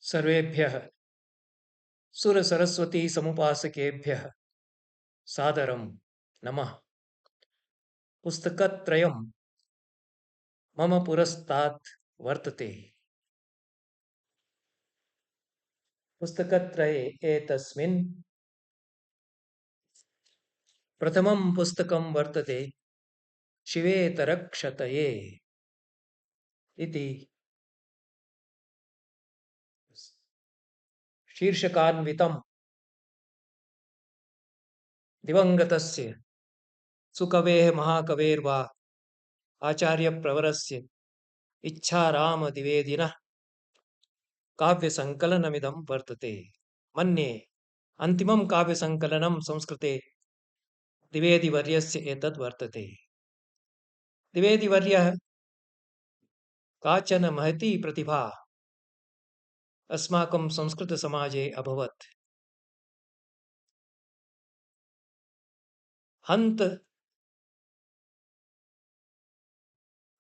सर्वेभ्यः सुरसरस्वती समुपासकेभ्यः सादरं नमः। पुस्तकत्रयं मम पुरस्तात् वर्तते। पुस्तकत्रये एतस्मिन् प्रथमं पुस्तकं वर्तते शिवेतरक्षतये इति शीर्षकान्वितं दिवङ्गतस्य सुकवेः महाकवेर्वा आचार्यप्रवरस्य इच्छारामद्विवेदिनः काव्यसङ्कलनमिदं वर्तते। मन्ये अन्तिमं काव्यसङ्कलनं संस्कृते द्विवेदिवर्यस्य एतद् वर्तते। द्विवेदिवर्यः काचन महती प्रतिभा अस्माकं संस्कृतसमाजे अभवत्। हन्त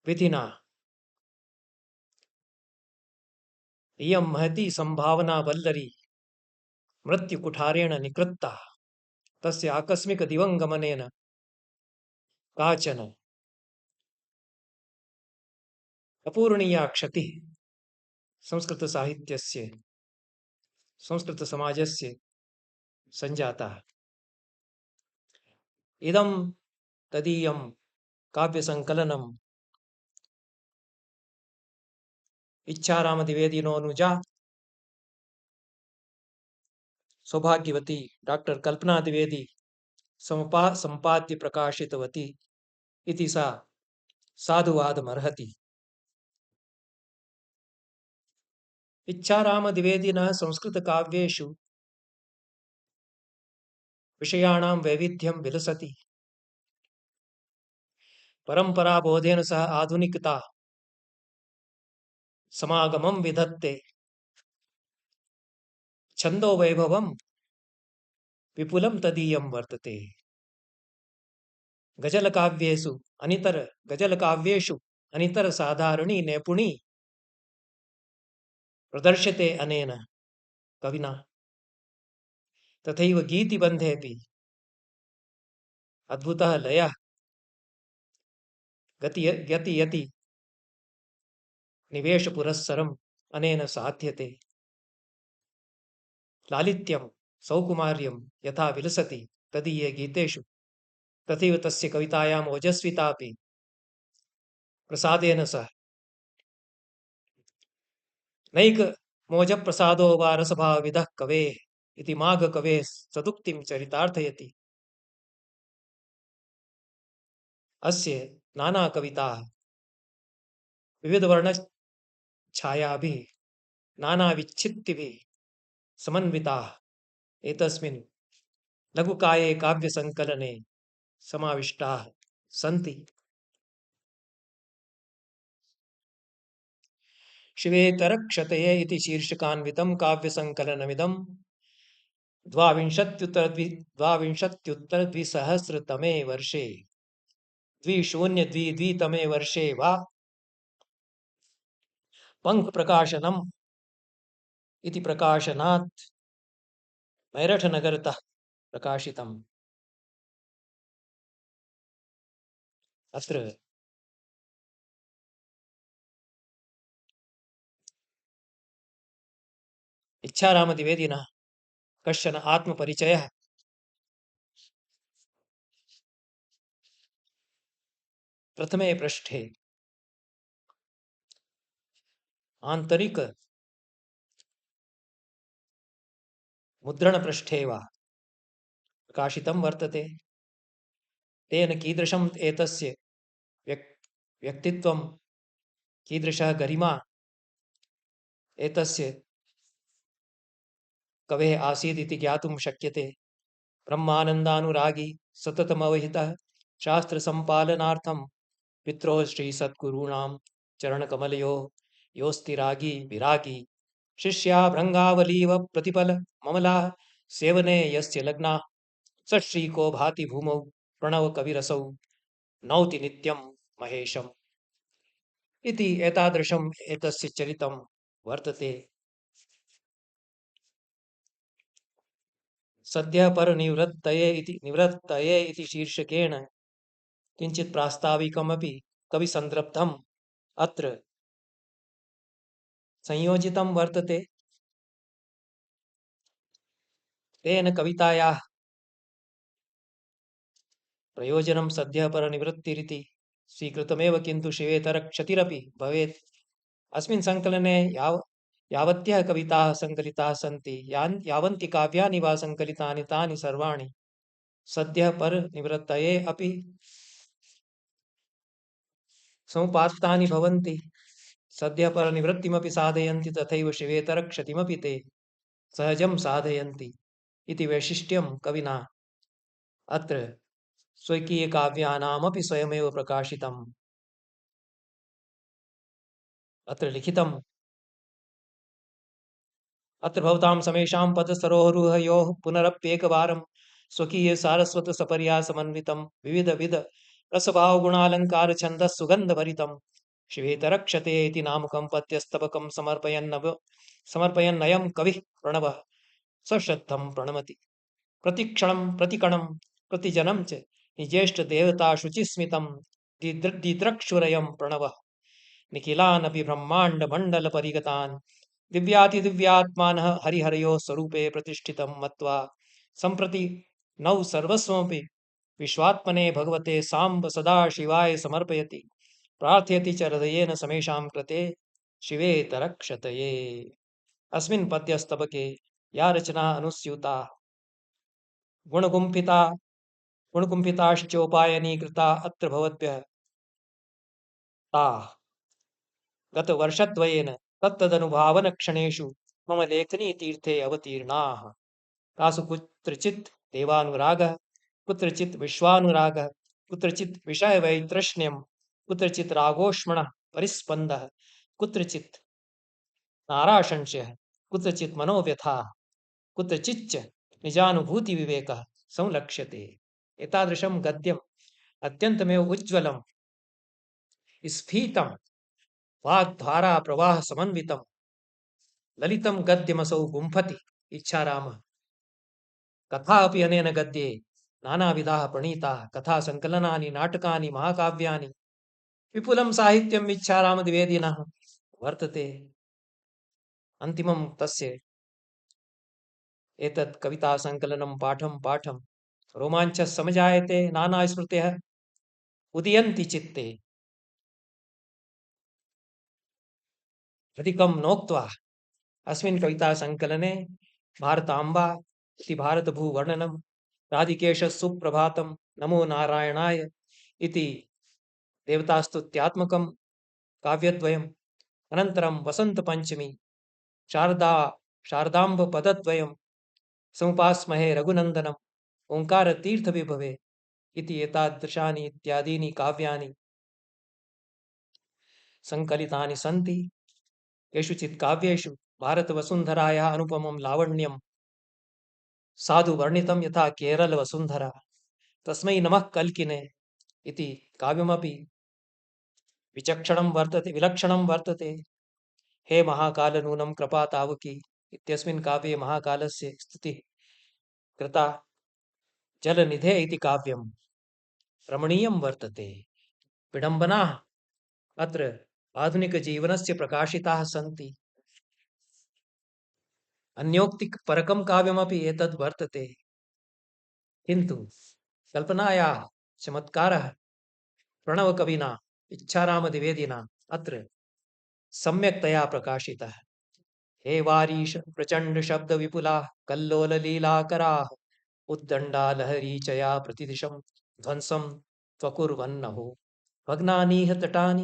विधिना इयं महती संभावना वल्लरी मृत्युकुठारेण निकृत्ता। तस्य आकस्मिकदिवङ्गमनेन काचन अपूरणीया क्षतिः संस्कृतसाहित्यस्य संस्कृतसमाजस्य सञ्जाता। इदं तदीयं काव्यसङ्कलनम् इच्छारामद्विवेदिनोऽनुजा सौभाग्यवती डॉक्टर कल्पना द्विवेदी सम्पाद्य प्रकाशितवती इति सा साधुवादमर्हति। इच्छारामद्विवेदिनः संस्कृतकाव्येषु विषयाणां वैविध्यं विलसति। परम्पराबोधेन सह आधुनिकता समागमं विधत्ते। छन्दोवैभवं विपुलं तदीयं वर्तते। गजलकाव्येषु अनितरसाधारणी नैपुणी प्रदर्श्यते अनेन कविना। तथैव गीतिबन्धेऽपि अद्भुतः लयः गति निवेशपुरस्सरम् अनेन साध्यते। लालित्यं सौकुमार्यं यथा विलसति तदीये गीतेषु तथैव तस्य कवितायां ओजस्वितापि प्रसादेन सह नैक मोजप्रसादो वा रसभावविदः कवेः इति माघकवेः सदुक्तिं चरितार्थयति। अस्य नानाकविताः विविधवर्णछायाभिः नानाविच्छित्तिभिः समन्विताः एतस्मिन् लघुकाये काव्यसङ्कलने समाविष्टाः सन्ति। शिवेतरक्षतये इति शीर्षकान्वितं काव्यसङ्कलनमिदं द्वाविंशत्युत्तरद्विसहस्रतमे वर्षे 2022 वर्षे वा पङ्क्-प्रकाशनम् इति प्रकाशनात् मैरठनगरतः प्रकाशितम्। अत्र इच्छारामद्विवेदिनः कश्चन आत्मपरिचयः प्रथमे पृष्ठे आन्तरिक मुद्रणपृष्ठे वा प्रकाशितं वर्तते। तेन कीदृशम् एतस्य व्यक्तित्वं कीदृशः गरिमा एतस्य कवेः आसीत् इति ज्ञातुं शक्यते। ब्रह्मानन्दानुरागी सततमवहितः शास्त्रसम्पालनार्थं पित्रोः श्रीसद्गुरूणां चरणकमलयोः योऽस्ति रागी विरागी शिष्या भृङ्गावलीव प्रतिपल ममलाः सेवने यस्य लग्नाः स श्रीको भाति भूमौ प्रणवकविरसौ नौति नित्यं महेशम् इति एतादृशम् एतस्य चरितं वर्तते। सद्यः निवृत्तये इति शीर्षकेण किञ्चित् प्रास्ताविकमपि कविसन्दर्भम् अत्र संयोजितं वर्तते। तेन कवितायाः प्रयोजनं सद्यः परनिवृत्तिरिति स्वीकृतमेव, किन्तु शिवेतरक्षतिरपि भवेत्। अस्मिन् सङ्कलने यावत्यः कविताः सङ्कलिताः सन्ति, यावन्ति काव्यानि वा सङ्कलितानि, तानि सर्वाणि सद्यः परनिवृत्तये अपि समुपात्तानि भवन्ति। सद्यः परनिवृत्तिमपि साधयन्ति, तथैव शिवेतरक्षतिमपि ते सहजं साधयन्ति इति वैशिष्ट्यं कविना अत्र स्वकीयकाव्यानामपि स्वयमेव प्रकाशितम्। अत्र लिखितम्, अत्र भवतां समेषां पदसरोरुहयोः पुनरप्येकवारं स्वकीय सारस्वत सपर्यासमन्वितं विविधविध रसभावगुणालङ्कार छन्दः सुगन्धभरितं शिवेतरक्षते इति नामकं पद्यस्तबकं समर्पयन्नयं कविः प्रणवः सश्रद्धं प्रणमति। प्रतिक्षणं प्रतिकणं प्रतिजनं च निजेष्टदेवता शुचिस्मितं दिद्रक्षुरयं प्रणवः निखिलानपि ब्रह्माण्डमण्डलपरिगतान् दिव्यातिदिव्यात्मानः हरिहरयोः स्वरूपे प्रतिष्ठितं मत्वा सम्प्रति नौ सर्वस्वमपि विश्वात्मने भगवते साम्ब सदाशिवाय समर्पयति, प्रार्थयति च हृदयेन समेषां कृते शिवेतरक्षतये। अस्मिन् पद्यस्तबके या रचना अनुस्यूता गुणगुम्फिता गुणगुम्फिताश्चोपायनीकृता अत्र भवद्भ्यः ताः गतवर्षद्वयेन तत्तदनुभावनक्षणेषु मम लेखनीतीर्थे अवतीर्णाः। तासु कुत्रचित् देवानुरागः, कुत्रचित् विश्वानुरागः, कुत्रचित् विषयवैतृष्ण्यं, कुत्रचित् रागोष्मणः परिस्पन्दः, कुत्रचित् नाराशंस्यः, कुत्रचित् मनोव्यथा, कुत्रचिच्च निजानुभूतिविवेकः संलक्ष्यते। एतादृशं गद्यम् अत्यन्तमेव उज्ज्वलं स्फीतं वाग्धारा प्रवाह समन्वितं ललितं गद्यमसौ गुम्फति इच्छारामः। कथा अपि अनेन गद्ये नानाविधाः प्रणीताः, कथा संकलनानि, नाटकानि, महाकाव्यानि, विपुलं साहित्यम् इच्छारामद्विवेदिनः वर्तते। अन्तिमं तस्य एतत् कविता संकलनं पाठं पाठं रोमाञ्चः समजायते, नाना स्मृतयः उदयन्ति चित्ते। अधिकं नोक्त्वा अस्मिन् कविता संकलने भारताम्बा इति भारतभूवर्णनं, राधिकेश सुप्रभातं, नमो नारायणाय इति देवतास्तुत्यात्मकं काव्यद्वयम्, अनन्तरं वसन्तपञ्चमी शारदाम्ब पदद्वयं समुपास्महे रघुनन्दनम्, ओङ्कारतीर्थविभवे इति एतादृशानि इत्यादीनि काव्यानि संकलितानि सन्ति। केषुचित् काव्येषु भारतवसुन्धरायाः अनुपमं लावण्यं साधु वर्णितं, यथा केरलवसुन्धरा। तस्मै नमः कल्किने इति काव्यमपि विलक्षणं वर्तते। हे महाकाल नूनं कृपा तावकी इत्यस्मिन् काव्ये महाकालस्य स्तुतिः कृता। जलनिधे इति काव्यं रमणीयं वर्तते। विडम्बनाः अत्र आधुनिकजीवनस्य प्रकाशिताः सन्ति। अन्योक्तिपरकं काव्यमपि एतद् वर्तते, किन्तु कल्पनायाः चमत्कारः प्रणवकविना इच्छारामद्विवेदिना अत्र सम्यक्तया प्रकाशितः। हे वारीश प्रचण्ड शब्द विपुलाः कल्लोल लीलाकराः उद्दण्डा लहरीचया प्रतिदिशं ध्वंसं त्वकुर्वन्नहो भग्नानीह तटानि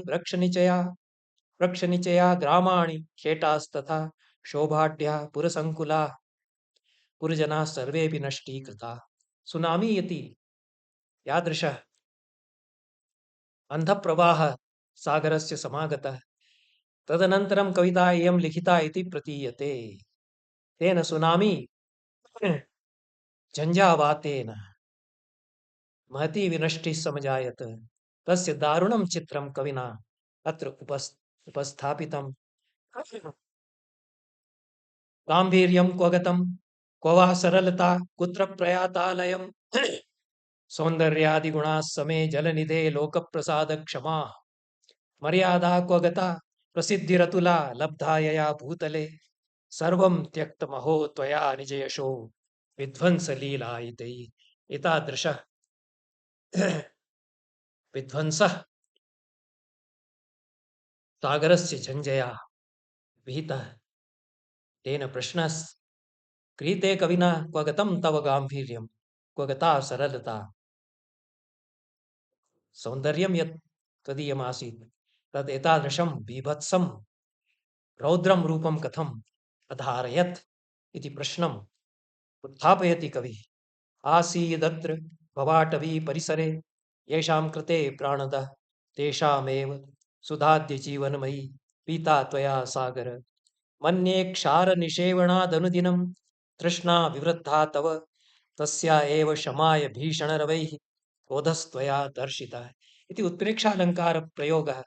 वृक्षनिचया ग्रामाणि शेटास्तथा शोभाढ्याः पुरसङ्कुलाः पुरजनाः सर्वेऽपि नष्टीकृताः। सुनामी इति यादृशः अन्धप्रवाहः सागरस्य समागतः, तदनन्तरं कविता इयं लिखिता इति प्रतीयते। तेन सुनामी झञ्झावातेन महती विनष्टिः समजायत। तस्य दारुणं चित्रं कविना अत्र उपस्थापितं। गाम्भीर्यं क्व गतं क्व वा सरलता कुत्र प्रयातालयम् सौन्दर्यादिगुणाः समे जलनिधे लोकप्रसाद क्षमा मर्यादा क्व गता प्रसिद्धिरतुला लब्धा यया भूतले सर्वं त्यक्तमहो त्वया निजयशो विध्वंसलीला इति एतादृशः विध्वंसः सागरस्य झञ्झया विहितः तेन प्रश्नः क्रियते कविना क्व गतं तव गाम्भीर्यं क्व गता सरलता सौन्दर्यं यत् त्वदीयमासीत् तद् एतादृशं बीभत्सं रौद्रं रूपं कथम् अधारयत् इति प्रश्नम् उत्थापयति कविः आसीदत्र भवाटवी परिसरे येषां कृते प्राणदः तेषामेव सुधाद्य जीवनमयी पीता त्वया सागर मन्ये क्षारनिषेवणादनुदिनं तृष्णा विवृद्धा तव तस्या एव शमाय भीषणरवैः क्रोधस्त्वया दर्शितः इति उत्प्रेक्षालङ्कारप्रयोगः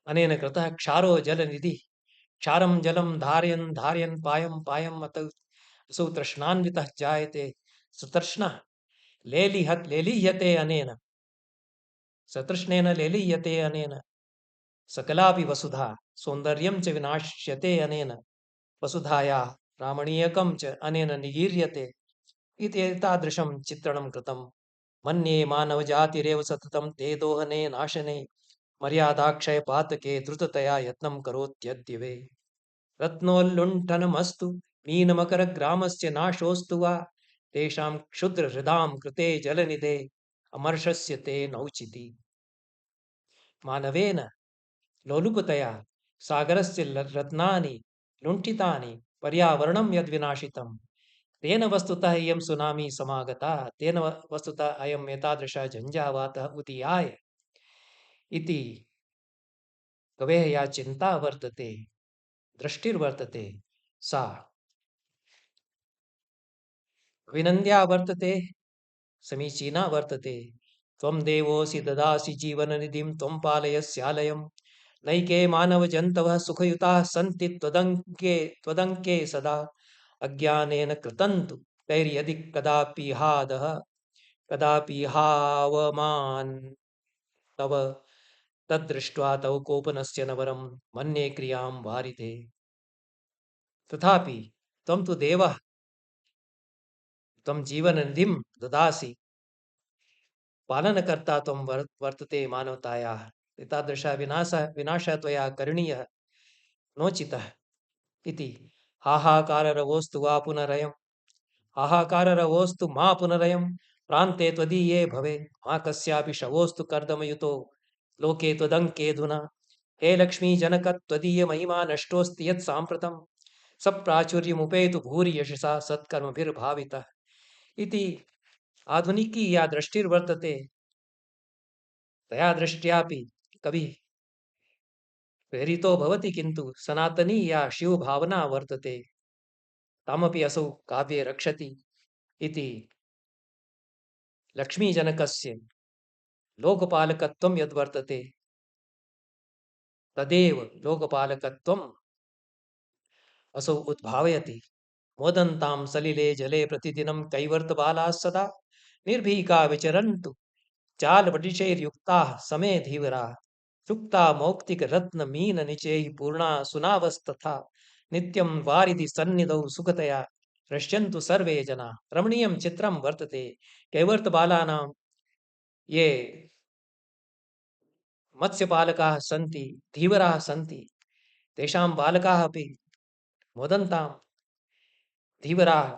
अनेन कृतः क्षारो जलनिधिः क्षारं जलं धारयन् धारयन् पायं पायम् अत असौ तृष्णान्वितः जायते सतृष्णः लेलीह्यते अनेन सतृष्णेन लेलीयते अनेन सकलापि वसुधा सौन्दर्यं च विनाश्यते अनेन वसुधायाः रामणीयकं च अनेन निगीर्यते इति एतादृशं चित्रणं कृतं मन्ये मानवजातिरेव सततं ते दोहने नाशने मर्यादाक्षयपातके द्रुततया यत्नं करोत्यद्य वे रत्नोल्लुण्ठनमस्तु मीनमकरग्रामस्य नाशोऽस्तु वा तेषां क्षुद्रहृदां कृते जलनिधे अमर्षस्य ते नौचिति मानवेन लोलुपतया सागरस्य रत्नानि लुण्ठितानि पर्यावरणं यद्विनाशितं तेन वस्तुतः इयं सुनामी समागता तेन वस्तुतः अयम् एतादृशः झञ्झावातः उदीयाय इति कवेः या चिन्ता वर्तते दृष्टिर्वर्तते सा अभिनन्द्या वर्तते समीचीना वर्तते त्वं देवोऽसि ददासि जीवननिधिं त्वं पालयस्यालयं नैके मानवजन्तवः सुखयुताः सन्ति त्वदङ्के सदा अज्ञानेन कृतन्तु तैर्यदि कदापि हावमान् तव तद्दृष्ट्वा तव कोपनस्य न वरं मन्ये क्रियां वारिते तथापि त्वं तु देवः त्वं जीवननिधिं ददासि पालनकर्ता त्वं वर्तते मानवतायाः एतादृशः विनाशः त्वया करणीयः नोचितः इति हाहाकाररवोऽस्तु वा पुनरयम् हाहाकाररवोऽस्तु मा पुनरयम् प्रान्ते त्वदीये भवे मा कस्यापि शवोऽस्तु कर्दमयुतो लोके त्वदङ्केऽधुना हे लक्ष्मीजनक त्वदीयमहिमा नष्टोऽस्ति यत् साम्प्रतं सप्राचुर्यमुपेतु भूरि यशसा सत्कर्मभिर्भावितः इति आधुनिकी या दृष्टिर्वर्तते तया दृष्ट्यापि कविः प्रेरितो भवति किन्तु सनातनी या शिवभावना वर्तते तामपि असौ काव्ये रक्षति इति लक्ष्मीजनकस्य लोकपालकत्वं यद्वर्तते तदेव लोकपालकत्वम् असौ उद्भावयति मोदन्तां सलिले जले प्रतिदिनं कैवर्तबालाः सदा निर्भीका विचरन्तु चालपटिशैर्युक्ताः समे धीवराः सुक्ता मौक्तिकरत्नमीननिचैः पूर्णा सुनावस्तथा नित्यं वारिधि सन्निधौ सुखतया पश्यन्तु सर्वे जनाः रमणीयं चित्रं वर्तते कैवर्तबालानां ये मत्स्यपालकाः सन्ति धीवराः सन्ति तेषां बालकाः अपि मोदन्तां धीवराः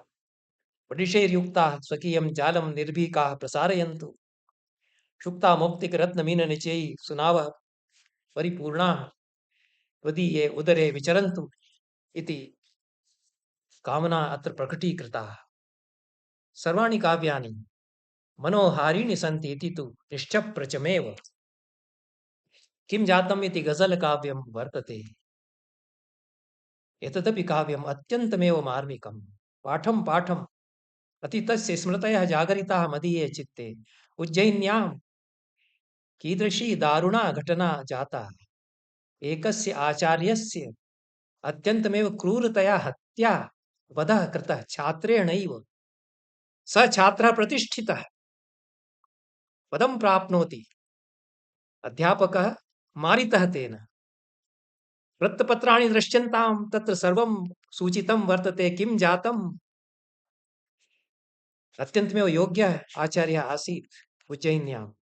पटिशैर्युक्ताः स्वकीयं जालं निर्भीकाः प्रसारयन्तु शुक्ता मौक्तिकरत्नमीननिचैः सुनावः परिपूर्णाः त्वदीये उदरे विचरन्तु इति कामना अत्र प्रकटीकृता सर्वाणि काव्यानि मनोहारीणि सन्ति इति तु निश्चप्रचमेव किं जातम् इति गजल काव्यं वर्तते एतदपि काव्यम् अत्यन्तमेव मार्मिकं पाठं पाठम् अतीतस्य स्मृतयः जागरिताः मदीये चित्ते उज्जयिन्यां कीदृशी दारुणा घटना जाता एकस्य आचार्यस्य अत्यन्तमेव क्रूरतया हत्या वधः कृतः छात्रेणैव, स छात्रः प्रतिष्ठितः, पदं प्राप्नोति, अध्यापकः मारितः तेन। वृत्तपत्राणि दृश्यन्तां, तत्र सर्वं सूचितं वर्तते किं जातम्। अत्यन्तमेव योग्यः आचार्यः आसीत् उज्जयिन्यां।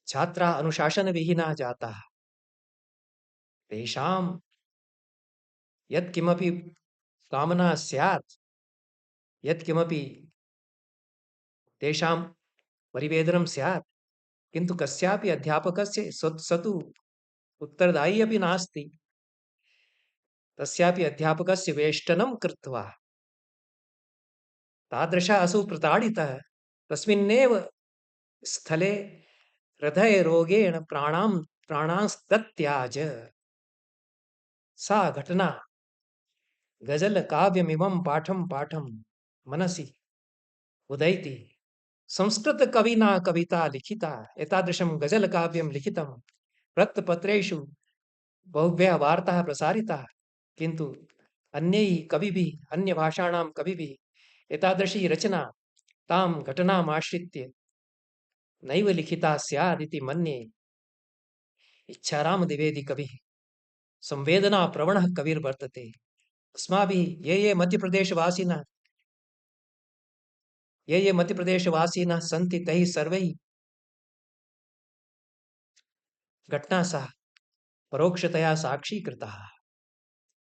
छात्राः अनुशासनविहीनाः जाताः। तेषां यत्किमपि कामना स्यात्, यत्किमपि तेषां परिवेदनं स्यात्, किन्तु कस्यापि अध्यापकस्य स तु उत्तरदायी अपि नास्ति। तस्यापि अध्यापकस्य वेष्टनं कृत्वा तादृशः असौ प्रताडितः, तस्मिन्नेव स्थले हृदयरोगेण प्राणांस्तत्याज। सा घटना गजल काव्यमिमं पाठं पाठं मनसि उदैति। संस्कृत कविना कविता लिखिता, एतादृशं गजल काव्यं लिखितं, वृत्तपत्रेषु बहुभ्यः वार्ताः प्रसारिताः, किन्तु अन्यैः कविभिः, अन्यभाषाणां कविभिः एतादृशी रचना तां घटनामाश्रित्य नैव लिखिता स्यादिति मन्ये। इच्छाराम द्विवेदी कविः संवेदनाप्रवणः कविर्वर्तते। अस्माभिः ये मध्यप्रदेशवासिनः सन्ति, तैः सर्वैः घटना सह परोक्षतया साक्षीकृतः।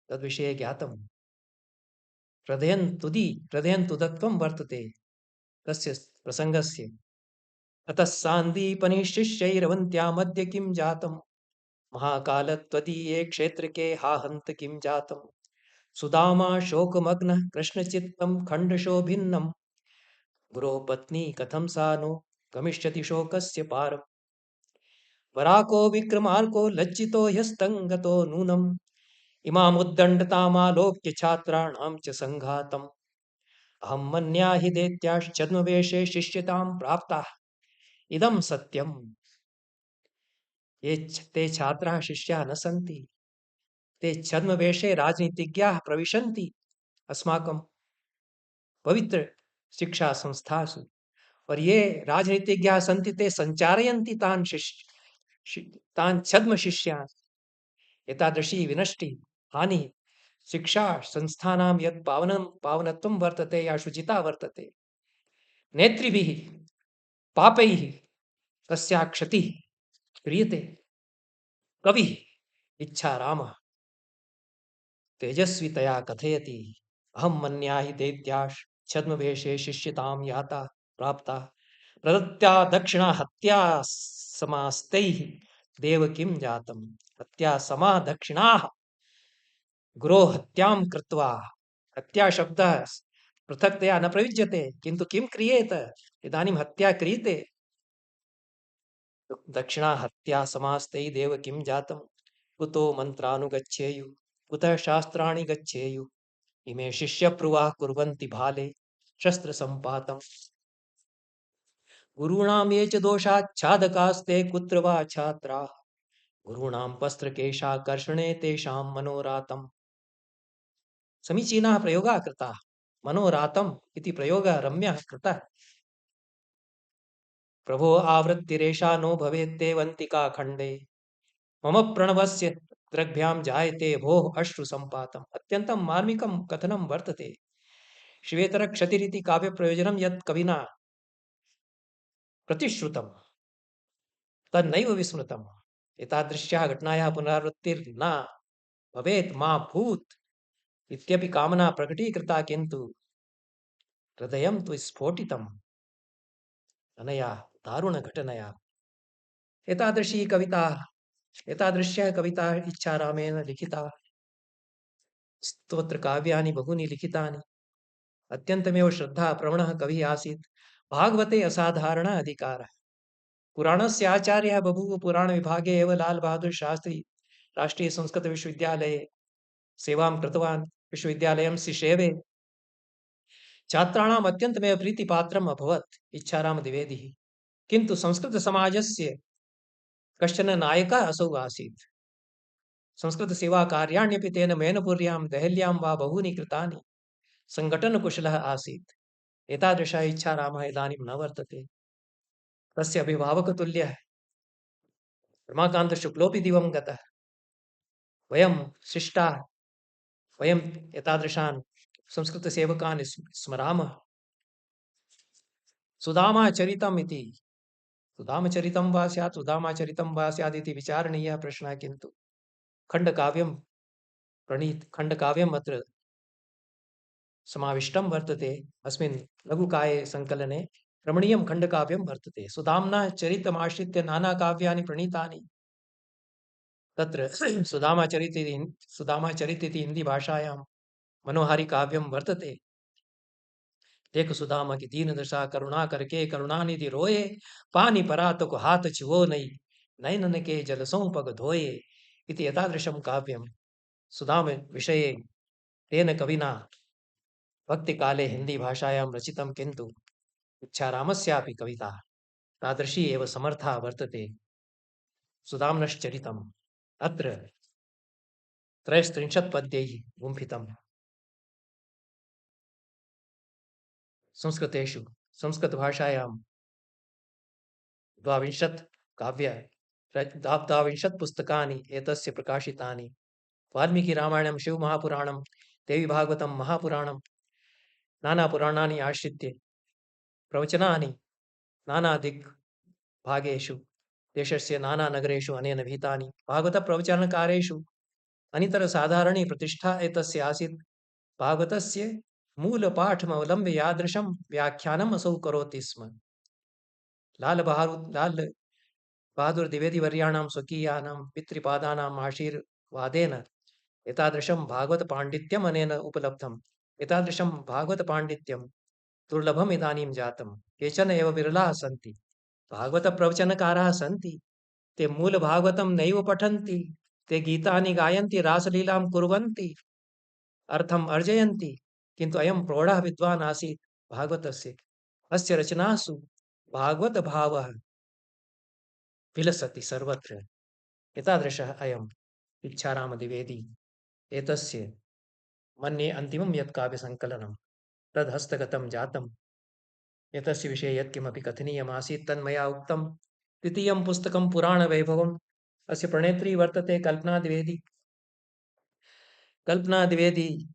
तद्विषये ज्ञातं। हृदयन्तुदत्वं वर्तते तस्य प्रसङ्गस्य। अतः सान्दीपनिः शिष्यैरवन्त्यामद्य किं जातं, महाकालत्वदीये क्षेत्रके हा हन्त किं जातं। सुदामा शोकमग्नः कृष्णचित्तं खण्डशो भिन्नं, गुरोः पत्नी कथं सा नो गमिष्यति शोकस्य पारम्। वराको विक्रमार्को लज्जितो ह्यस्तङ्गतो नूनम्, इमामुद्दण्डतामालोक्य छात्राणां च सङ्घातम्। अहं मन्या हि दैत्याश्छद्मवेशे शिष्यतां प्राप्ताः, इदं सत्यम्। ते छात्राः शिष्याः न सन्ति, ते छद्मवेशे राजनीतिज्ञाः प्रविशन्ति अस्माकं पवित्र शिक्षा संस्थासु, और ये राजनीतिज्ञाः सन्ति ते संचारयन्ति तान् छद्म शिष्यान्। एतादृशी विनष्टि हानि शिक्षा संस्थानां यत् पावनत्वं वर्तते या शुचिता वर्तते, नेतृभिः पापैः तस्या क्षतिः क्रियते। कविः इच्छारामः तेजस्वितया कथयति, अहं मन्या हि दैत्याश् छद्मवेशे शिष्यतां याता प्राप्ता, प्रदत्त्या दक्षिणा हत्या समास्तैः देव किं जातम्। हत्या समा दक्षिणाः गुरो हत्यां कृत्वा। हत्या शब्दः पृथक्तया न प्रयुज्यते, किन्तु किं क्रियेत इदानीं हत्या क्रियते। दक्षिणा हत्या समास्तैः देव किं जातं, कुतो मन्त्रानुगच्छेयुः, कुतः शास्त्राणि गच्छेयुः, इमे शिष्यप्रुवाः कुर्वन्ति भाले शस्त्रसम्पातम्। गुरूणां ये च दोषाच्छादकास्ते कुत्र वा छात्राः, गुरूणां वस्त्रकेशाकर्षणे तेषां मनोरातम्। समीचीनाः प्रयोगाः कृताः। मनोरातम् इति प्रयोगः रम्यः कृतः। प्रभो आवृत्तिरेषा नो भवेत्तेऽवन्तिका खण्डे, मम प्रणवस्य द्रग्भ्यां जायते भोः अश्रुसम्पातम्। अत्यन्तं मार्मिकं कथनं वर्तते। श्वेतरक्षतिरिति काव्यप्रयोजनं यत् कविना प्रतिश्रुतं तन्नैव विस्मृतम्। एतादृश्याः घटनायाः पुनरावृत्तिर्न भवेत्, मा भूत् इत्यपि कामना प्रकटीकृता, किन्तु हृदयं तु स्फोटितम् अनया दारुणघटनया। एतादृशी कविता, एतादृश्यः कविता इच्छारामेण लिखिता। स्तोत्रकाव्यानि बहूनि लिखितानि। अत्यन्तमेव श्रद्धाप्रवणः कविः आसीत्। भागवते असाधारणः अधिकारः। पुराणस्य आचार्यः बभूव। पुराणविभागे एव लाल बहादुर शास्त्री राष्ट्रीयसंस्कृतविश्वविद्यालये सेवां कृतवान्। विश्वविद्यालयं सिषेवे। छात्राणाम् अत्यन्तमेव प्रीतिपात्रम् अभवत् इच्छाराम द्विवेदिः। किन्तु संस्कृतसमाजस्य कश्चन नायकः असौ आसीत्। संस्कृतसेवाकार्याण्यपि तेन मैनपुर्यां देहल्यां वा बहूनि कृतानि। सङ्घटनकुशलः आसीत्। एतादृशा इच्छा रामः इदानीं न वर्तते। तस्य अभिभावकतुल्यः रमाकान्तशुक्लोऽपि दिवं गतः। वयं शिष्टाः, वयं एतादृशान् संस्कृतसेवकान् स्मरामः। सुदामाचरितम् इति, सुदामचरितं वा स्यात् सुदामाचरितं वा स्यात् इति विचारणीयः प्रश्नः। किन्तु खण्डकाव्यं खण्डकाव्यम् अत्र समाविष्टं वर्तते। अस्मिन् लघुकाये सङ्कलने रमणीयं खण्डकाव्यं वर्तते। सुदाम्ना चरितमाश्रित्य नानाकाव्यानि प्रणीतानि। तत्र सुदामाचरित इति हिन्दीभाषायां मनोहारि काव्यं वर्तते। देख सुदामा की दीन दशा करुणा करके करुणानिधि रोए, पानी परात को हाथ छुओ नहीं, नयनन के जलसों पग धोए इति एतादृशं काव्यं सुदाम विषये तेन कविना भक्तिकाले हिन्दीभाषायां रचितं। किन्तु इच्छारामस्यापि कविता तादृशी एव समर्था वर्तते। सुदाम्नश्चरितम् अत्र 33 पद्यैः गुम्फितम्। संस्कृतेषु संस्कृतभाषायां 22 काव्य 22 पुस्तकानि एतस्य प्रकाशितानि। वाल्मीकिरामायणं, शिवमहापुराणं, देवीभागवतं, महापुराणं, नानापुराणानि आश्रित्य प्रवचनानि नानादिग्भागेषु देशस्य नानानगरेषु अनेन विहितानि। भागवतप्रवचनकारेषु अनितरसाधारणी प्रतिष्ठा एतस्य आसीत्। भागवतस्य मूलपाठमवलम्ब्य यादृशं व्याख्यानम् असौ करोति स्म। लाल बहादुर द्विवेदीवर्याणां स्वकीयानां पितृपादानाम् आशीर्वादेन एतादृशं भागवतपाण्डित्यम् अनेन उपलब्धम्। एतादृशं भागवतपाण्डित्यं दुर्लभम् इदानीं जातं। केचन एव विरलाः सन्ति। भागवतप्रवचनकाराः सन्ति, ते मूलभागवतं नैव पठन्ति। ते गीतानि गायन्ति, रासलीलां कुर्वन्ति, अर्थम् अर्जयन्ति। किन्तु अयं प्रौढः विद्वान् आसीत् भागवतस्य। अस्य रचनासु भागवतभावः विलसति सर्वत्र। एतादृशः अयम् इच्छारामद्विवेदी। एतस्य मन्ये अन्तिमं यत् काव्यसङ्कलनं तद् हस्तगतं जातम्। एतस्य विषये यत्किमपि कथनीयमासीत् तन्मया उक्तं। द्वितीयं पुस्तकं पुराणवैभवम्। अस्य प्रणेत्री वर्तते कल्पनाद्विवेदी। कल्पनाद्विवेदी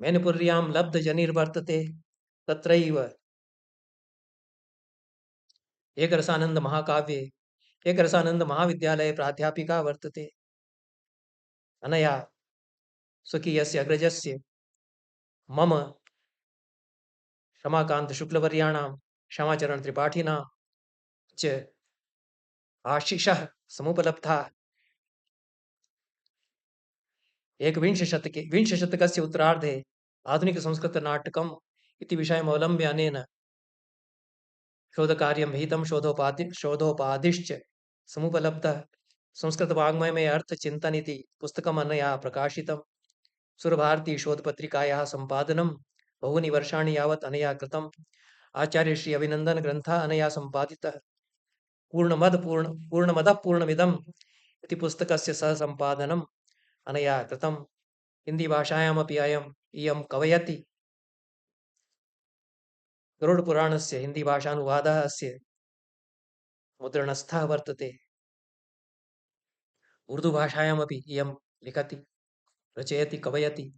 मैनपुर्यां लब्धजनिर्वर्तते। तत्रैव एकरसानन्दमहाकाव्ये एकरसानन्दमहाविद्यालये प्राध्यापिका वर्तते। अनया स्वकीयस्य अग्रजस्य मम रमाकान्तशुक्लवर्याणां, क्षमाचरणत्रिपाठिनां च आशिषः समुपलब्धाः। विंशशतकस्य उत्तरार्धे आधुनिकसंस्कृतनाटकम् इति विषयमवलम्ब्य अनेन शोधकार्यं विहितं। शोधोपाधिश्च समुपलब्धः। संस्कृतवाङ्मये अर्थचिन्तन इति पुस्तकम् अनया प्रकाशितं। सुरभारती शोधपत्रिकायाः सम्पादनं बहूनि वर्षाणि यावत् अनया कृतम्। आचार्य श्री अभिनन्दन ग्रन्थः अनया सम्पादितः। पूर्णमदः पूर्णमिदम् इति पुस्तकस्य सहसम्पादनम् अनया कृतं। हिन्दीभाषायामपि इयं कवयति। गरुडपुराणस्य हिन्दीभाषानुवादः अस्य मुद्रणस्थः वर्तते। उर्दूभाषायामपि इयं लिखति, रचयति, कवयति।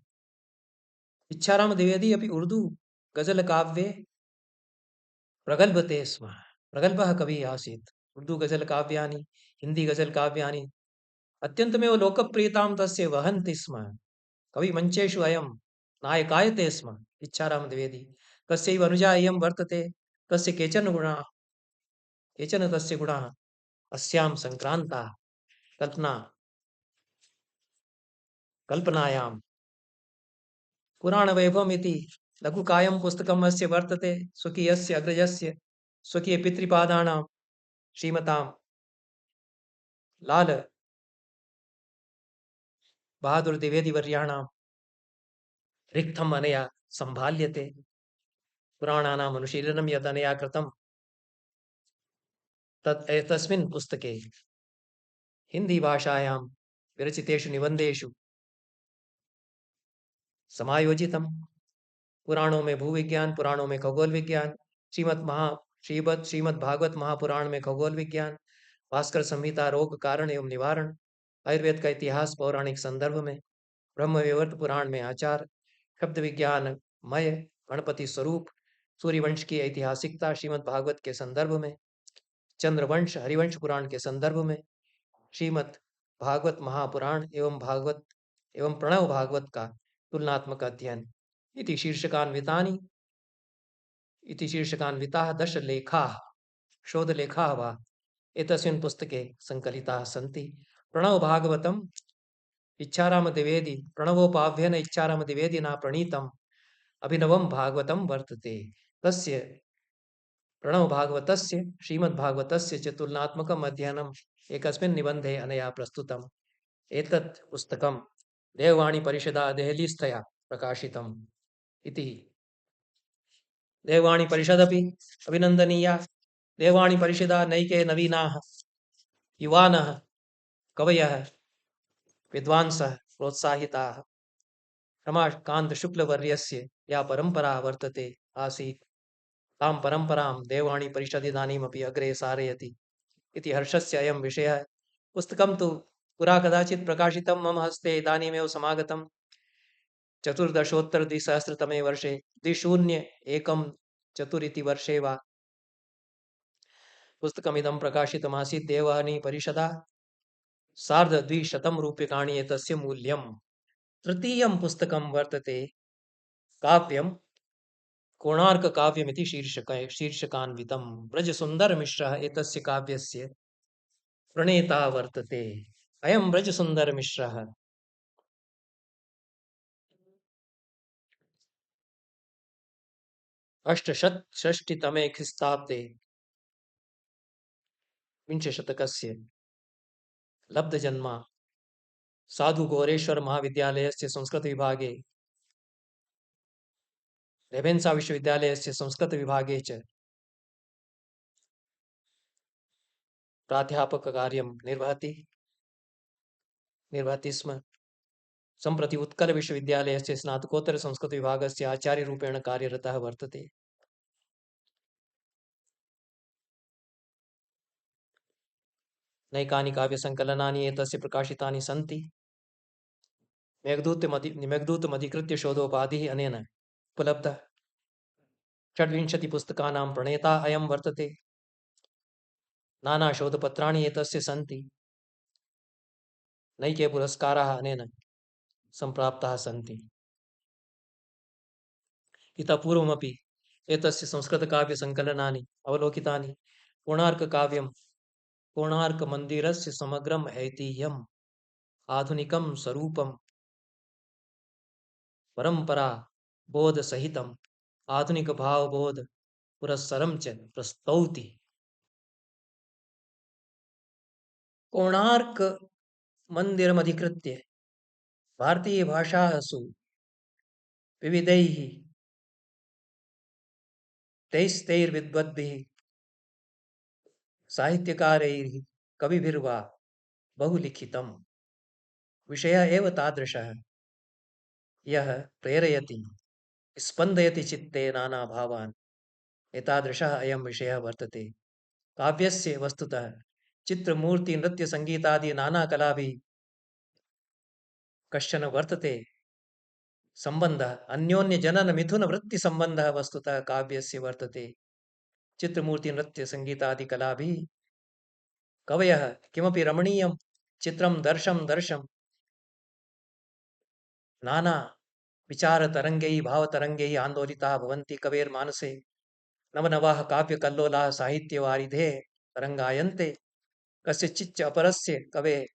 इच्छाराम द्विवेदी अपि उर्दू गजलकाव्ये प्रगल्भते स्म। प्रगल्भः कविः आसीत्। उर्दू गजलकाव्यानि, हिन्दी गजलकाव्यानि अत्यन्तमेव लोकप्रियतां तस्य वहन्ति स्म। कविमञ्चेषु अयं नायकायते स्म। इच्छाराम द्विवेदी तस्यैव अनुजा इयं वर्तते। तस्य केचन तस्य गुणाः अस्यां सङ्क्रान्ताः। कल्पनायां पुराणवैभवम् इति लघुकायं पुस्तकम् अस्य वर्तते। स्वकीयस्य अग्रजस्य स्वकीयपितृपादानां श्रीमतां लाल बहादुर द्विवेदीवर्याणां रिक्थम् अनया सम्भाल्यते। पुराणानाम् अनुशीलनं यदनया कृतं तत् एतस्मिन् पुस्तके हिन्दीभाषायां विरचितेषु निबंधेषु समायोजितम। पुराणों में भूविज्ञान, पुराणों में खगोल विज्ञान, श्रीमद् भागवत महापुराण में खगोल विज्ञान, भास्कर संहिता रोग कारण एवं निवारण, आयुर्वेद का इतिहास पौराणिक संदर्भ में, ब्रह्म विवर्त पुराण में आचार, शब्द विज्ञान मय, गणपति स्वरूप, सूर्यवंश की ऐतिहासिकता श्रीमद् भागवत के संदर्भ में, चंद्रवंश हरिवंश पुराण के संदर्भ में, श्रीमद् भागवत महापुराण एवं प्रणव भागवत का तुलनात्मक अध्ययन। इति शीर्षकान्वितानि इति शीर्षकान्विताः दशलेखाः शोधलेखाः वा एतस्मिन् पुस्तके सङ्कलिताः सन्ति। प्रणव भागवतम् इच्छाराम द्विवेदी प्रणवोपाभ्यन इच्छाराम द्विवेदिना प्रणीतम् अभिनवं भागवतं वर्तते। तस्य प्रणव भागवतस्य श्रीमद्भागवतस्य च तुलनात्मकम् अध्ययनम् एकस्मिन् निबन्धे अनया प्रस्तुतम्। एतत् पुस्तकं देववाणी परिषदा देहलीस्थया प्रकाशितम् इति। देववाणी परिषदपि अभिनन्दनीया। देववाणी परिषदा नैके नवीनाः युवानः कवयः विद्वांसः प्रोत्साहिताः। रमाकान्त शुक्लवर्यस्य या परम्परा वर्तते आसीत् तां परम्परां देववाणी परिषद् इदानीमपि अग्रे सारयति इति हर्षस्य अयं विषयः। पुस्तकं तु पुरा कदाचित् प्रकाशितं मम हस्ते इदानीमेव समागतं। 14-द्विसहस्रतमे वर्षे 2014 इति वर्षे वा पुस्तकमिदं प्रकाशितमासीत्। देववाणी परिषदा 250 रूप्यकाणि एतस्य मूल्यम्। तृतीयं पुस्तकं वर्तते काव्यं कोणार्ककाव्यमिति शीर्षकान्वितं। ब्रजसुन्दरमिश्रः एतस्य काव्यस्य प्रणेता वर्तते। अयं ब्रजसुन्दरमिश्रः 8षष्टितमे ख्रीस्ताब्दे विंशशतकस्य लब्धजन्मा। साधु घोरेश्वर महाविद्यालयस्य संस्कृतविभागे, रेभेन्सा विश्वविद्यालयस्य संस्कृतविभागे च प्राध्यापककार्यं निर्वहति स्म। सम्प्रति उत्कलविश्वविद्यालयस्य स्नातकोत्तरसंस्कृतविभागस्य आचार्यरूपेण कार्यरतः वर्तते। नैकानि काव्यसङ्कलनानि एतस्य प्रकाशितानि सन्ति। मेघदूतमधिकृत्य शोधोपाधिः अनेन उपलब्धः। 26 पुस्तकानां प्रणेता अयं वर्तते। नानाशोधपत्राणि एतस्य सन्ति। नैके पुरस्काराः अनेन सम्प्राप्ताः सन्ति। इतः पूर्वमपि एतस्य संस्कृतकाव्यसङ्कलनानि अवलोकितानि। कोणार्ककाव्यं कोणार्कमन्दिरस्य समग्रम् ऐतिह्यम् आधुनिकं स्वरूपं परम्परा बोधसहितम् आधुनिकभावबोध पुरस्सरं च प्रस्तौति। कोणार्क मन्दिरमधिकृत्य भारतीयभाषासु विविधैः तैस्तैर्विद्वद्भिः साहित्यकारैः कविभिर्वा बहुलिखितम्। विषयः एव तादृशः यः प्रेरयति स्पन्दयति चित्ते नानाभावान्। एतादृशः अयं विषयः वर्तते। काव्यस्य वस्तुतः चित्रमूर्ति नृत्यसङ्गीतादि नानाकलाभिः कश्चन वर्तते सम्बन्धः। अन्योन्यजननमिथुनवृत्तिसम्बन्धः वस्तुतः काव्यस्य वर्तते। चित्रमूर्तिनृत्यसङ्गीतादिकलाभिः कवयः किमपि रमणीयं चित्रं दर्शं नाना विचारतरङ्गैः भावतरङ्गैः आन्दोलिताः भवन्ति। कवेर्मानसे नवनवाः काव्यकल्लोलाः साहित्यवारिधेः तरङ्गायन्ते। कस्यचिच्च अपरस्य कवेः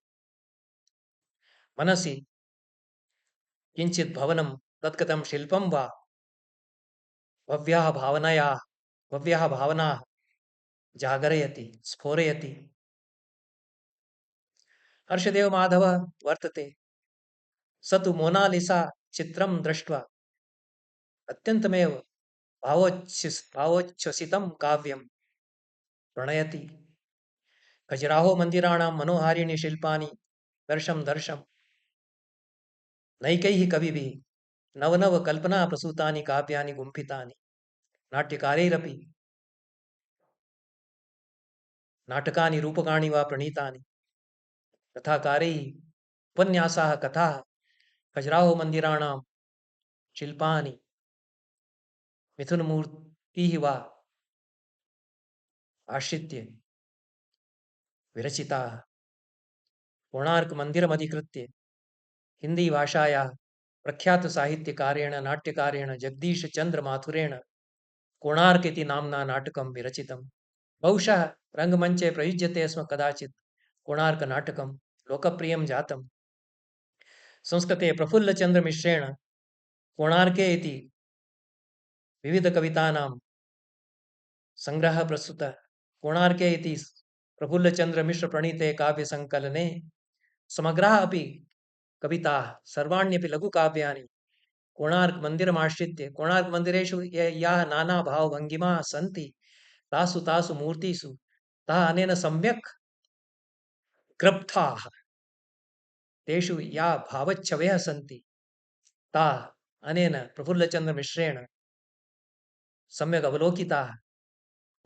मनसि किञ्चित् भवनं तद्गतं शिल्पं वा भव्याः भावनाः जागरयति स्फोरयति। हर्षदेव माधवः वर्तते। स तु मोनालिसा चित्रं दृष्ट्वा अत्यन्तमेव भावोच्छ्वसितं काव्यं प्रणयति। खजुराहो मन्दिराणां मनोहारिणी शिल्पानि दर्शम दर्शम नैकैः कविभिः नवनव कल्पना प्रसूतानि काव्यानि गुम्फितानि नाट्यकारैरपि नाटकानि रूपकाणि वा प्रणीतानि कथाकारैः उपन्यासाः कथाः खजुराहो मन्दिराणां शिल्पानि मिथुनमूर्तिः वा आश्रित्य विरचिताः कोणार्कमन्दिरमधिकृत्य हिन्दीभाषायाः प्रख्यातसाहित्यकारेण नाट्यकारेण जगदीशचन्द्रमाथुरेण कोणार्क इति नाम्ना नाटकं विरचितं बहुशः रङ्गमञ्चे प्रयुज्यते स्म कदाचित् कोणार्कनाटकं लोकप्रियं जातं संस्कृते प्रफुल्लचन्द्रमिश्रेण कोणार्के इति विविधकवितानां सङ्ग्रहः प्रस्तुतः कोणार्के इति प्रफुल्लचन्द्रमिश्रप्रणीते काव्यसङ्कलने समग्राः अपि कविताः सर्वाण्यपि लघुकाव्यानि कोणार्कमन्दिरमाश्रित्य कोणार्कमन्दिरेषु याः नानाभावभङ्गिमाः सन्ति तासु तासु मूर्तिषु ताः अनेन सम्यक् ग्रब्थाः तेषु या भावच्छवयः सन्ति ताः अनेन प्रफुल्लचन्द्रमिश्रेण सम्यक् अवलोकिताः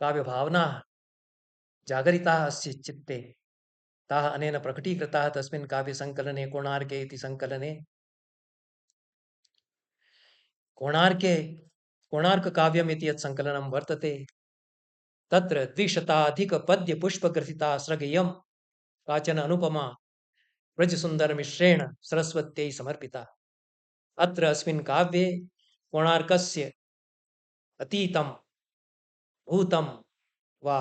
काव्यभावनाः जागरिताः अस्य चित्ते ताः अनेन प्रकटीकृताः तस्मिन् काव्यसङ्कलने कोणार्के इति सङ्कलने कोणार्के कोणार्ककाव्यम् इति यत् सङ्कलनं वर्तते तत्र द्विशताधिकपद्यपुष्पग्रथिता स्रगयं काचन अनुपमा व्रजसुन्दरमिश्रेण सरस्वत्यै समर्पिता अत्र अस्मिन् काव्ये कोणार्कस्य अतीतं भूतं वा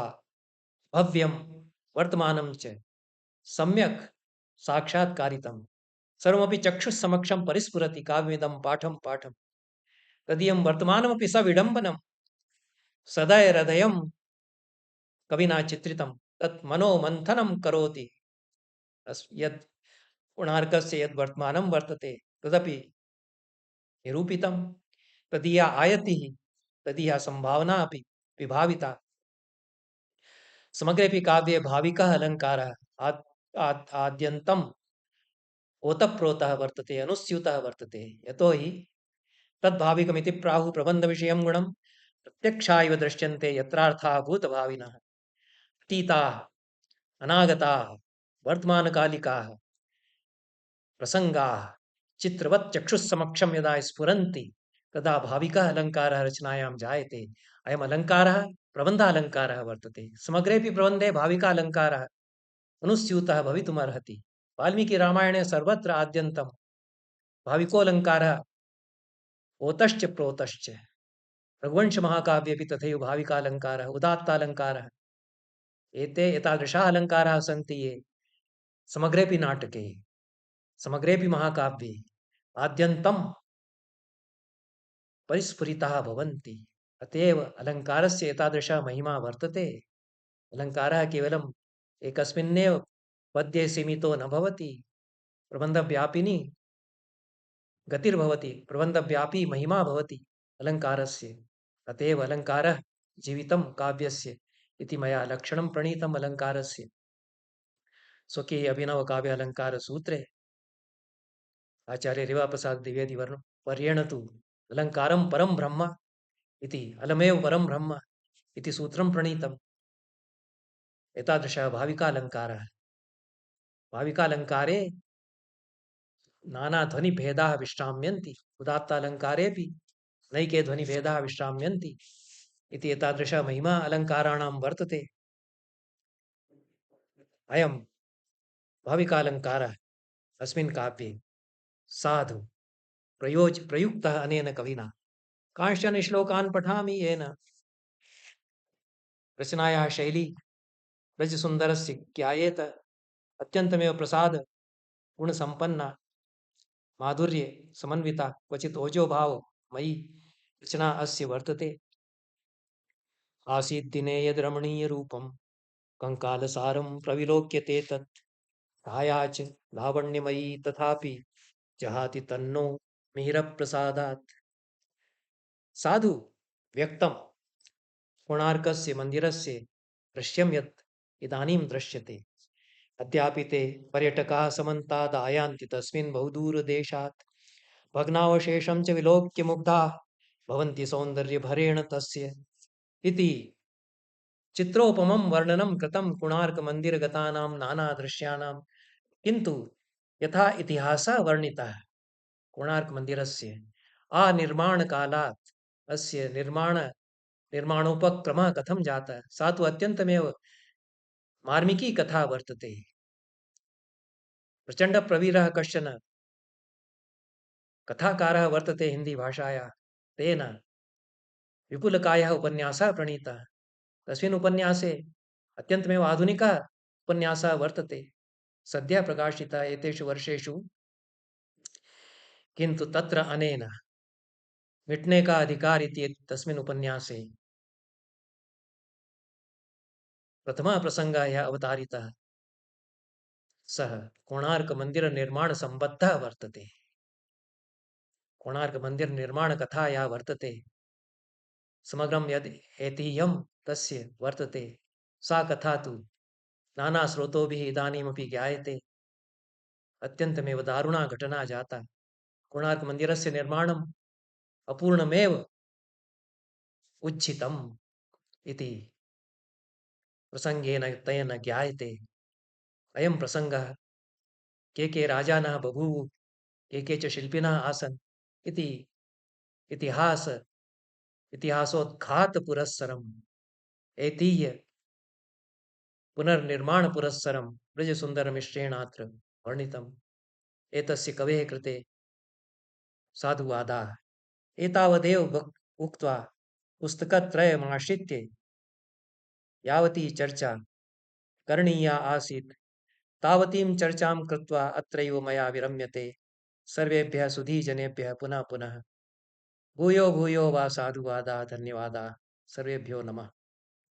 भव्यं वर्तमानं च सम्यक् साक्षात्कारितं सर्वमपि चक्षुस्समक्षं परिस्फुरति काव्यमिदं पाठं पाठं तदीयं वर्तमानमपि सविडम्बनं सदयहृदयं कविना चित्रितं तत् मनोमन्थनं करोति यद् कोणार्कस्य यद् वर्तमानं वर्तते तदपि निरूपितं तदीया आयतिः तदीया संभावना अपि विभाविता समग्रेपि काव्ये भाविकः अलङ्कारः आद्यन्तम् ओतप्रोतः वर्तते अनुस्यूतः वर्तते यतोहि तद्भाविकमिति प्राहुः प्रबन्धविषयं गुणं प्रत्यक्षा इव दृश्यन्ते यत्रार्थाः भूतभाविनः अतीताः अनागताः वर्तमानकालिकाः प्रसङ्गाः चित्रवत् चक्षुस्समक्षं यदा स्फुरन्ति तदा भाविकः अलङ्कारः रचनायां जायते अयम् अलङ्कारः प्रबन्धालङ्कारः वर्तते समग्रेपि प्रबन्धे भाविकालङ्कारः अनुस्यूतः भवितुमर्हति वाल्मीकिरामायणे सर्वत्र आद्यन्तं भाविकोऽलङ्कारः ओतश्च प्रोतश्च रघुवंशमहाकाव्येऽपि तथैव भाविकालङ्कारः उदात्तालङ्कारः एते एतादृशाः अलङ्काराः सन्ति ये समग्रेपि नाटके समग्रेपि महाकाव्ये आद्यन्तं परिस्फुरिताः भवन्ति अतएव अलङ्कारस्य एतादृशा महिमा वर्तते अलङ्कारः केवलम् एकस्मिन्नेव पद्ये सीमितो न भवति प्रबन्धव्यापिनी गतिर्भवति प्रबन्धव्यापी महिमा भवति अलङ्कारस्य अतएव अलङ्कारः जीवितं काव्यस्य इति मया लक्षणं प्रणीतम् अलङ्कारस्य स्वकीय अभिनवकाव्य अलङ्कारसूत्रे आचार्य रेवाप्रसाद द्विवेदी वर्येण तु अलङ्कारं परं ब्रह्म इति अलमेव परं ब्रह्म इति सूत्रं प्रणीतम् एतादृशः भाविकालङ्कारः भाविकालङ्कारे नानाध्वनिभेदाः विश्राम्यन्ति उदात्तालङ्कारेऽपि नैके ध्वनिभेदाः विश्राम्यन्ति इति एतादृशः महिमा अलङ्काराणां वर्तते अयं भाविकालङ्कारः अस्मिन् काव्ये साधु प्रयुक्तः अनेन कविना कांश्चन श्लोकान् पठामि येन रचनायाः शैली रजसुन्दरस्य ज्ञायेत अत्यन्तमेव प्रसाद गुणसम्पन्ना माधुर्ये समन्विता क्वचित् ओजोभाव मयि रचना अस्य वर्तते आसीद्दिने यद् रमणीयरूपं कङ्कालसारं प्रविलोक्यते तत् छाया च लावण्यमयी तथापि जहाति तन्नो मिहिरप्रसादात् साधु व्यक्तं कोणार्कस्य मन्दिरस्य दृश्यं यत् इदानीं दृश्यते अद्यापि ते पर्यटकाः समन्ताद् आयान्ति तस्मिन् बहुदूरदेशात् भग्नावशेषं च विलोक्य मुग्धाः भवन्ति सौन्दर्यभरेण तस्य इति चित्रोपमं वर्णनं कृतं कोणार्कमन्दिरगतानां नानादृश्याणां किन्तु यथा इतिहासः वर्णितः कोणार्कमन्दिरस्य आनिर्माणकालात् अस्य निर्माणोपक्रमः कथं जातः सा तु अत्यन्तमेव मार्मिकी कथा वर्तते। प्रचण्डप्रवीरः कश्चन कथाकारः वर्तते हिन्दीभाषायाः तेन विपुलकायः उपन्यासः प्रणीतः तस्मिन् उपन्यासे अत्यन्तमेव आधुनिकः उपन्यासः वर्तते सद्यः प्रकाशितः एतेषु वर्षेषु किन्तु तत्र अनेन मिटने का अधिकार इति तस्मिन् उपन्यासे प्रथमः प्रसङ्गः यः अवतारितः सः कोणार्कमन्दिरनिर्माणसम्बद्धः वर्तते। कोणार्कमन्दिरनिर्माणकथा या वर्तते समग्रं यद् ऐतिह्यं तस्य वर्तते सा कथा तु नानास्रोतोभिः इदानीमपि ज्ञायते। अत्यन्तमेव दारुणा घटना जाता। कोणार्कमन्दिरस्य निर्माणम् अपूर्णमेव उज्झितम् इति प्रसङ्गेन तेन ज्ञायते। अयं प्रसङ्गः के राजानः बभूवुः के च शिल्पिनः आसन् इति इतिहास इतिहासोद्घातपुरस्सरम् ऐतिह्य पुनर्निर्माणपुरस्सरं बृजसुन्दरमिश्रेणात्र वर्णितम्। एतस्य कवेः कृते साधुवादाः। एतावदेव उक्त्वा पुस्तकत्रयमाश्रित्य यावती चर्चा करणीया आसीत् तावतीं चर्चां कृत्वा अत्रैव मया विरम्यते। सर्वेभ्यः सुधीजनेभ्यः पुनः पुनः भूयो भूयो वा साधुवादाः धन्यवादाः। सर्वेभ्यो नमः।